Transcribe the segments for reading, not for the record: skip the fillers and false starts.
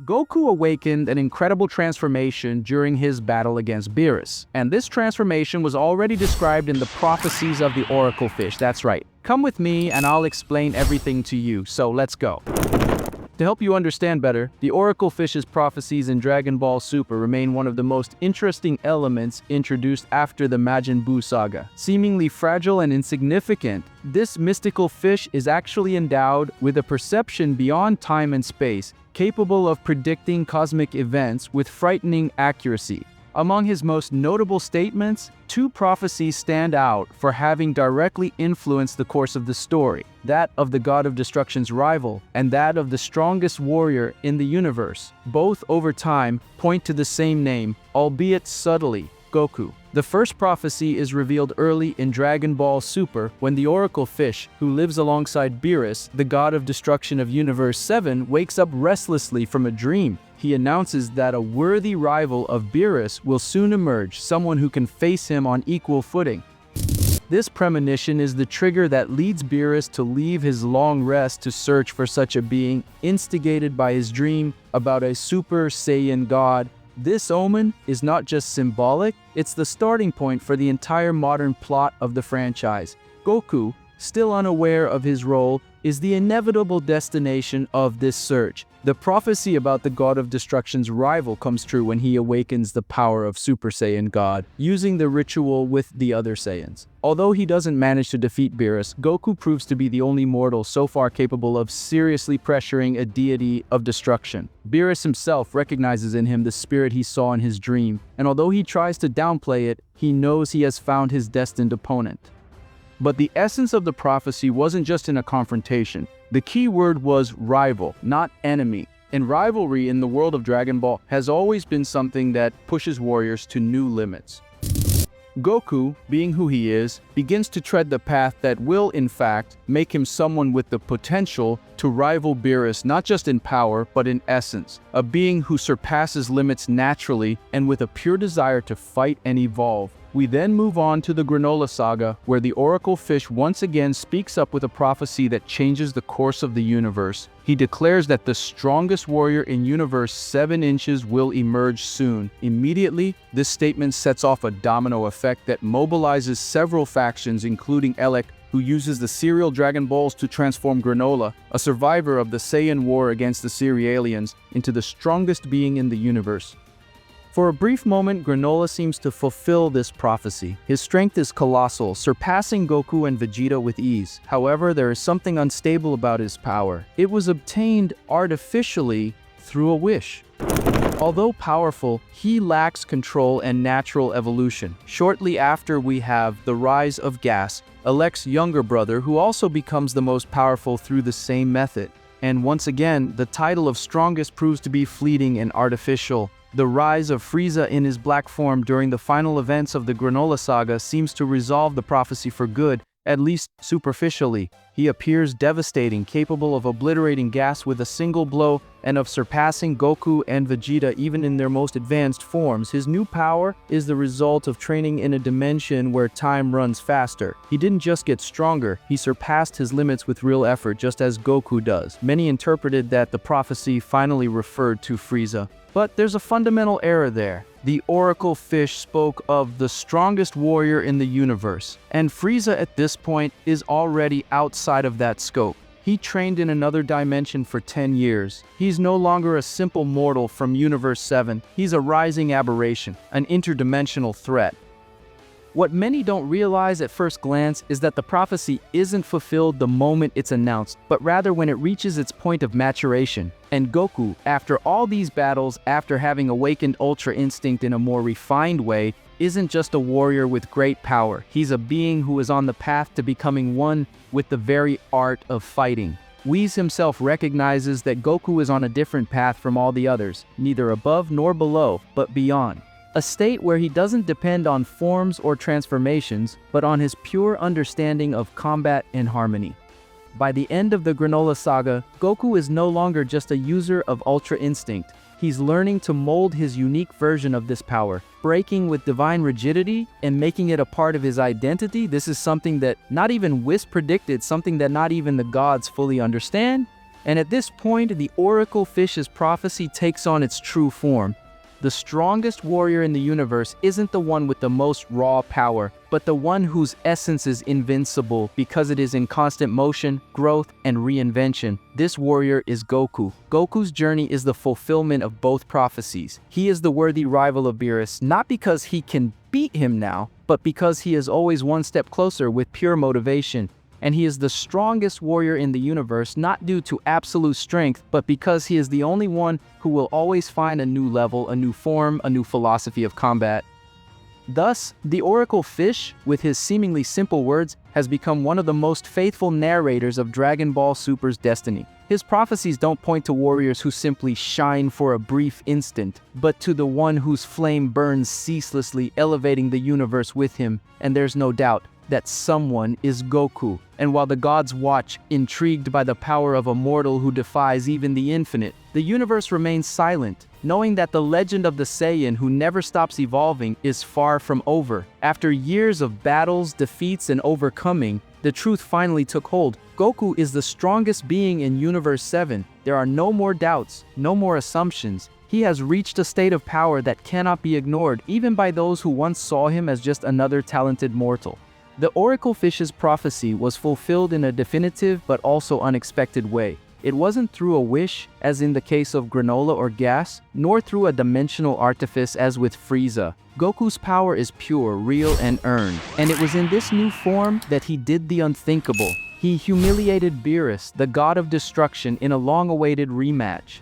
Goku awakened an incredible transformation during his battle against Beerus, and this transformation was already described in the prophecies of the Oracle Fish. That's right. Come with me and I'll explain everything to you, so let's go. To help you understand better, the Oracle Fish's prophecies in Dragon Ball Super remain one of the most interesting elements introduced after the Majin Buu saga. Seemingly fragile and insignificant, this mystical fish is actually endowed with a perception beyond time and space, capable of predicting cosmic events with frightening accuracy. Among his most notable statements, two prophecies stand out for having directly influenced the course of the story: that of the God of Destruction's rival, and that of the strongest warrior in the universe. Both, over time, point to the same name, albeit subtly: Goku. The first prophecy is revealed early in Dragon Ball Super when the Oracle Fish, who lives alongside Beerus, the God of Destruction of Universe 7, wakes up restlessly from a dream. He announces that a worthy rival of Beerus will soon emerge, someone who can face him on equal footing. This premonition is the trigger that leads Beerus to leave his long rest to search for such a being, instigated by his dream about a Super Saiyan God. This omen is not just symbolic, it's the starting point for the entire modern plot of the franchise. Goku, still unaware of his role, is the inevitable destination of this search. The prophecy about the God of Destruction's rival comes true when he awakens the power of Super Saiyan God, using the ritual with the other Saiyans. Although he doesn't manage to defeat Beerus, Goku proves to be the only mortal so far capable of seriously pressuring a deity of destruction. Beerus himself recognizes in him the spirit he saw in his dream, and although he tries to downplay it, he knows he has found his destined opponent. But the essence of the prophecy wasn't just in a confrontation. The key word was rival, not enemy. And rivalry in the world of Dragon Ball has always been something that pushes warriors to new limits. Goku, being who he is, begins to tread the path that will, in fact, make him someone with the potential to rival Beerus not just in power, but in essence. A being who surpasses limits naturally and with a pure desire to fight and evolve. We then move on to the Granola Saga, where the Oracle Fish once again speaks up with a prophecy that changes the course of the universe. He declares that the strongest warrior in Universe 7 inches will emerge soon. Immediately, this statement sets off a domino effect that mobilizes several factions, including Elec, who uses the cereal Dragon Balls to transform Granola, a survivor of the Saiyan War against the Cerealians, into the strongest being in the universe. For a brief moment, Granola seems to fulfill this prophecy. His strength is colossal, surpassing Goku and Vegeta with ease. However, there is something unstable about his power. It was obtained artificially through a wish. Although powerful, he lacks control and natural evolution. Shortly after, we have the rise of Gas, Elec's younger brother, who also becomes the most powerful through the same method. And once again, the title of strongest proves to be fleeting and artificial. The rise of Frieza in his black form during the final events of the Granola Saga seems to resolve the prophecy for good, at least superficially. He appears devastating, capable of obliterating Gas with a single blow and of surpassing Goku and Vegeta even in their most advanced forms. His new power is the result of training in a dimension where time runs faster. He didn't just get stronger, he surpassed his limits with real effort, just as Goku does. Many interpreted that the prophecy finally referred to Frieza. But there's a fundamental error there. The Oracle Fish spoke of the strongest warrior in the universe, and Frieza at this point is already outside of that scope. He trained in another dimension for 10 years. He's no longer a simple mortal from Universe 7. He's a rising aberration, an interdimensional threat. What many don't realize at first glance is that the prophecy isn't fulfilled the moment it's announced, but rather when it reaches its point of maturation. And Goku, after all these battles, after having awakened Ultra Instinct in a more refined way, isn't just a warrior with great power. He's a being who is on the path to becoming one with the very art of fighting. Whis himself recognizes that Goku is on a different path from all the others, neither above nor below, but beyond. A state where he doesn't depend on forms or transformations, but on his pure understanding of combat and harmony. By the end of the Granola Saga, Goku is no longer just a user of Ultra Instinct. He's learning to mold his unique version of this power, breaking with divine rigidity and making it a part of his identity. This is something that not even Whis predicted, something that not even the gods fully understand. And at this point, the Oracle Fish's prophecy takes on its true form. The strongest warrior in the universe isn't the one with the most raw power, but the one whose essence is invincible because it is in constant motion, growth, and reinvention. This warrior is Goku. Goku's journey is the fulfillment of both prophecies. He is the worthy rival of Beerus, not because he can beat him now, but because he is always one step closer with pure motivation. And he is the strongest warrior in the universe, not due to absolute strength, but because he is the only one who will always find a new level, a new form, a new philosophy of combat. Thus, the Oracle Fish, with his seemingly simple words, has become one of the most faithful narrators of Dragon Ball Super's destiny. His prophecies don't point to warriors who simply shine for a brief instant, but to the one whose flame burns ceaselessly, elevating the universe with him. And there's no doubt that someone is Goku. And while the gods watch, intrigued by the power of a mortal who defies even the infinite, the universe remains silent, knowing that the legend of the Saiyan who never stops evolving is far from over. After years of battles, defeats, and overcoming, the truth finally took hold. Goku is the strongest being in Universe 7. There are no more doubts, no more assumptions. He has reached a state of power that cannot be ignored, even by those who once saw him as just another talented mortal. The Oracle Fish's prophecy was fulfilled in a definitive but also unexpected way. It wasn't through a wish, as in the case of granola or gas, nor through a dimensional artifice as with Frieza. Goku's power is pure, real, and earned. And it was in this new form that he did the unthinkable. He humiliated Beerus, the god of destruction, in a long-awaited rematch.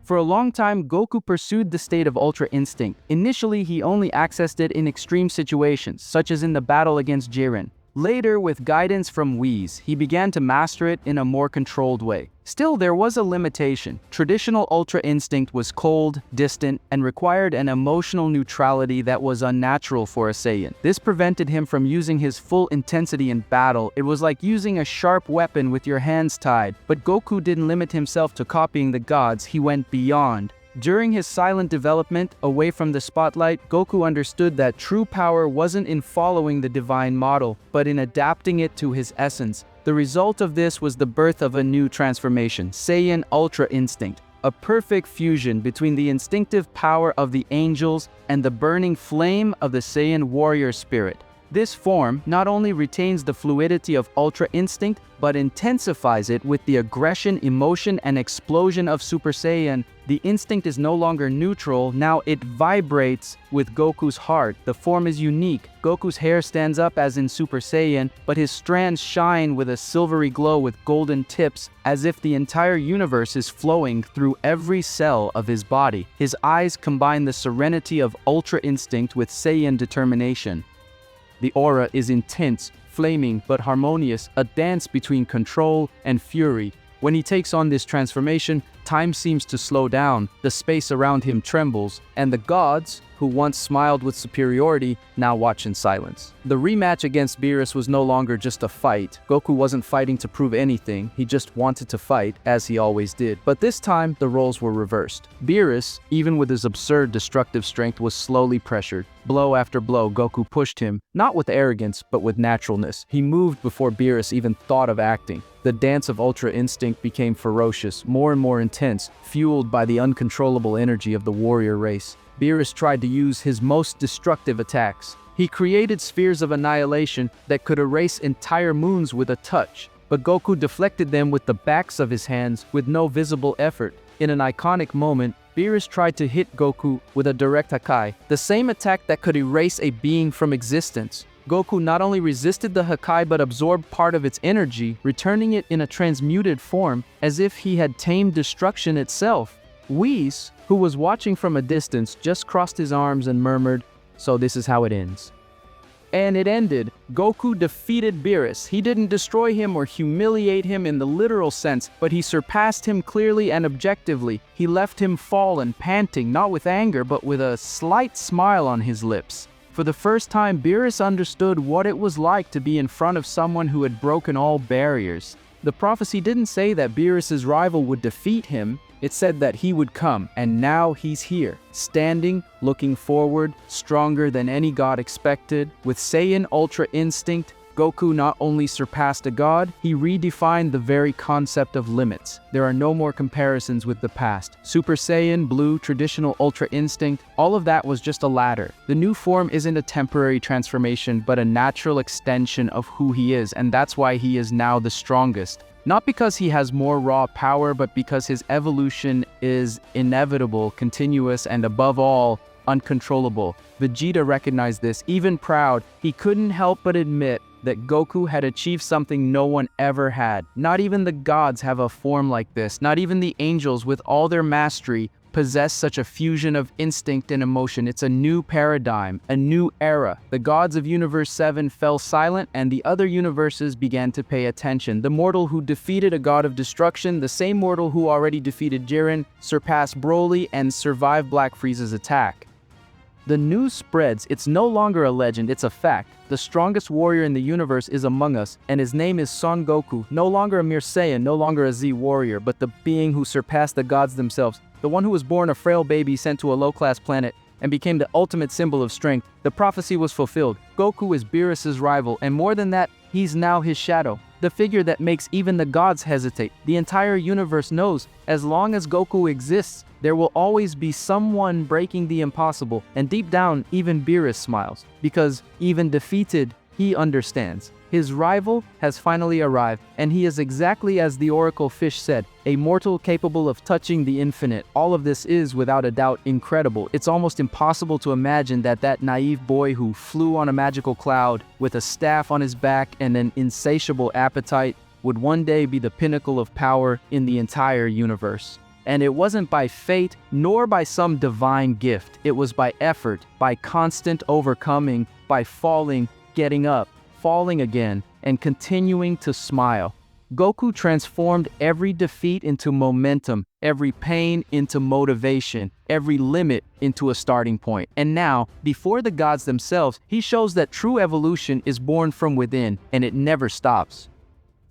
For a long time, Goku pursued the state of Ultra Instinct. Initially, he only accessed it in extreme situations, such as in the battle against Jiren. Later, with guidance from Whis, he began to master it in a more controlled way. Still, there was a limitation. Traditional Ultra Instinct was cold, distant, and required an emotional neutrality that was unnatural for a Saiyan. This prevented him from using his full intensity in battle. It was like using a sharp weapon with your hands tied. But Goku didn't limit himself to copying the gods, he went beyond. During his silent development, away from the spotlight, Goku understood that true power wasn't in following the divine model, but in adapting it to his essence. The result of this was the birth of a new transformation, Saiyan Ultra Instinct, a perfect fusion between the instinctive power of the angels and the burning flame of the Saiyan warrior spirit. This form not only retains the fluidity of Ultra Instinct, but intensifies it with the aggression, emotion, and explosion of Super Saiyan. The instinct is no longer neutral, now it vibrates with Goku's heart. The form is unique. Goku's hair stands up as in Super Saiyan, but his strands shine with a silvery glow with golden tips, as if the entire universe is flowing through every cell of his body. His eyes combine the serenity of Ultra Instinct with Saiyan determination. The aura is intense, flaming, but harmonious, a dance between control and fury. When he takes on this transformation, time seems to slow down, the space around him trembles, and the gods, who once smiled with superiority, now watch in silence. The rematch against Beerus was no longer just a fight. Goku wasn't fighting to prove anything, he just wanted to fight, as he always did. But this time, the roles were reversed. Beerus, even with his absurd destructive strength, was slowly pressured. Blow after blow, Goku pushed him, not with arrogance, but with naturalness. He moved before Beerus even thought of acting. The dance of Ultra Instinct became ferocious, more and more intense, fueled by the uncontrollable energy of the warrior race. Beerus tried to use his most destructive attacks. He created spheres of annihilation that could erase entire moons with a touch, but Goku deflected them with the backs of his hands with no visible effort. In an iconic moment, Beerus tried to hit Goku with a direct Hakai, the same attack that could erase a being from existence. Goku not only resisted the Hakai but absorbed part of its energy, returning it in a transmuted form, as if he had tamed destruction itself. Whis, who was watching from a distance, just crossed his arms and murmured, "So this is how it ends." And it ended. Goku defeated Beerus. He didn't destroy him or humiliate him in the literal sense, but he surpassed him clearly and objectively. He left him fallen, panting, not with anger, but with a slight smile on his lips. For the first time, Beerus understood what it was like to be in front of someone who had broken all barriers. The prophecy didn't say that Beerus's rival would defeat him. It said that he would come, and now he's here, standing, looking forward, stronger than any god expected. With Saiyan Ultra Instinct, Goku not only surpassed a god, he redefined the very concept of limits. There are no more comparisons with the past. Super Saiyan, Blue, traditional Ultra Instinct, all of that was just a ladder. The new form isn't a temporary transformation, but a natural extension of who he is, and that's why he is now the strongest. Not because he has more raw power, but because his evolution is inevitable, continuous, and above all, uncontrollable. Vegeta recognized this. Even proud, he couldn't help but admit that Goku had achieved something no one ever had. Not even the gods have a form like this. Not even the angels, with all their mastery, possess such a fusion of instinct and emotion. It's a new paradigm, a new era. The gods of Universe 7 fell silent, and the other universes began to pay attention. The mortal who defeated a god of destruction, the same mortal who already defeated Jiren, surpassed Broly, and survived Black Frieza's attack. The news spreads. It's no longer a legend, it's a fact. The strongest warrior in the universe is among us, and his name is Son Goku. No longer a mere Saiyan, no longer a Z warrior, but the being who surpassed the gods themselves. The one who was born a frail baby sent to a low-class planet and became the ultimate symbol of strength. The prophecy was fulfilled. Goku is Beerus' rival, and more than that, he's now his shadow. The figure that makes even the gods hesitate. The entire universe knows, as long as Goku exists, there will always be someone breaking the impossible. And deep down, even Beerus smiles. Because, even defeated, he understands. His rival has finally arrived, and he is exactly as the Oracle Fish said, a mortal capable of touching the infinite. All of this is, without a doubt, incredible. It's almost impossible to imagine that naive boy who flew on a magical cloud with a staff on his back and an insatiable appetite would one day be the pinnacle of power in the entire universe. And it wasn't by fate, nor by some divine gift. It was by effort, by constant overcoming, by falling, getting up, falling again, and continuing to smile. Goku transformed every defeat into momentum, every pain into motivation, every limit into a starting point. And now, before the gods themselves, he shows that true evolution is born from within, and it never stops.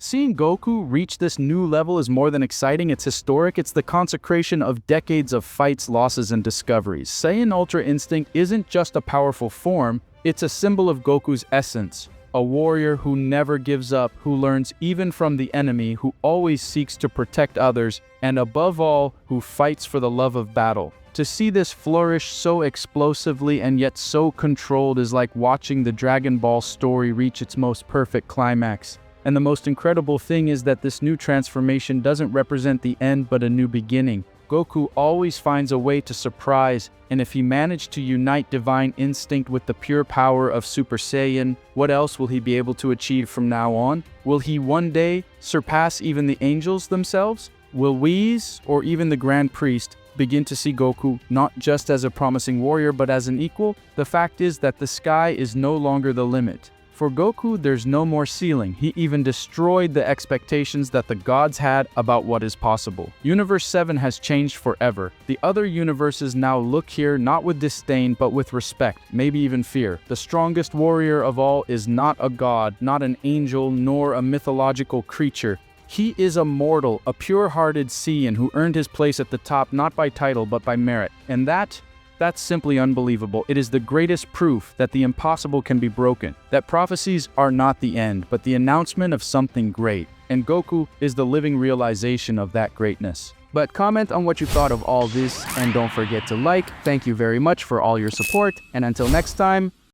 Seeing Goku reach this new level is more than exciting, it's historic. It's the consecration of decades of fights, losses, and discoveries. Saiyan Ultra Instinct isn't just a powerful form, it's a symbol of Goku's essence. A warrior who never gives up, who learns even from the enemy, who always seeks to protect others, and above all, who fights for the love of battle. To see this flourish so explosively and yet so controlled is like watching the Dragon Ball story reach its most perfect climax. And the most incredible thing is that this new transformation doesn't represent the end but a new beginning. Goku always finds a way to surprise, and if he managed to unite divine instinct with the pure power of Super Saiyan, what else will he be able to achieve from now on? Will he one day surpass even the angels themselves? Will Whis, or even the Grand Priest, begin to see Goku not just as a promising warrior but as an equal? The fact is that the sky is no longer the limit. For Goku, there's no more ceiling. He even destroyed the expectations that the gods had about what is possible. Universe 7 has changed forever. The other universes now look here not with disdain, but with respect, maybe even fear. The strongest warrior of all is not a god, not an angel, nor a mythological creature. He is a mortal, a pure-hearted Saiyan who earned his place at the top not by title, but by merit. And that's simply unbelievable. It is the greatest proof that the impossible can be broken, that prophecies are not the end, but the announcement of something great. And Goku is the living realization of that greatness. But comment on what you thought of all this, and don't forget to like. Thank you very much for all your support, and until next time,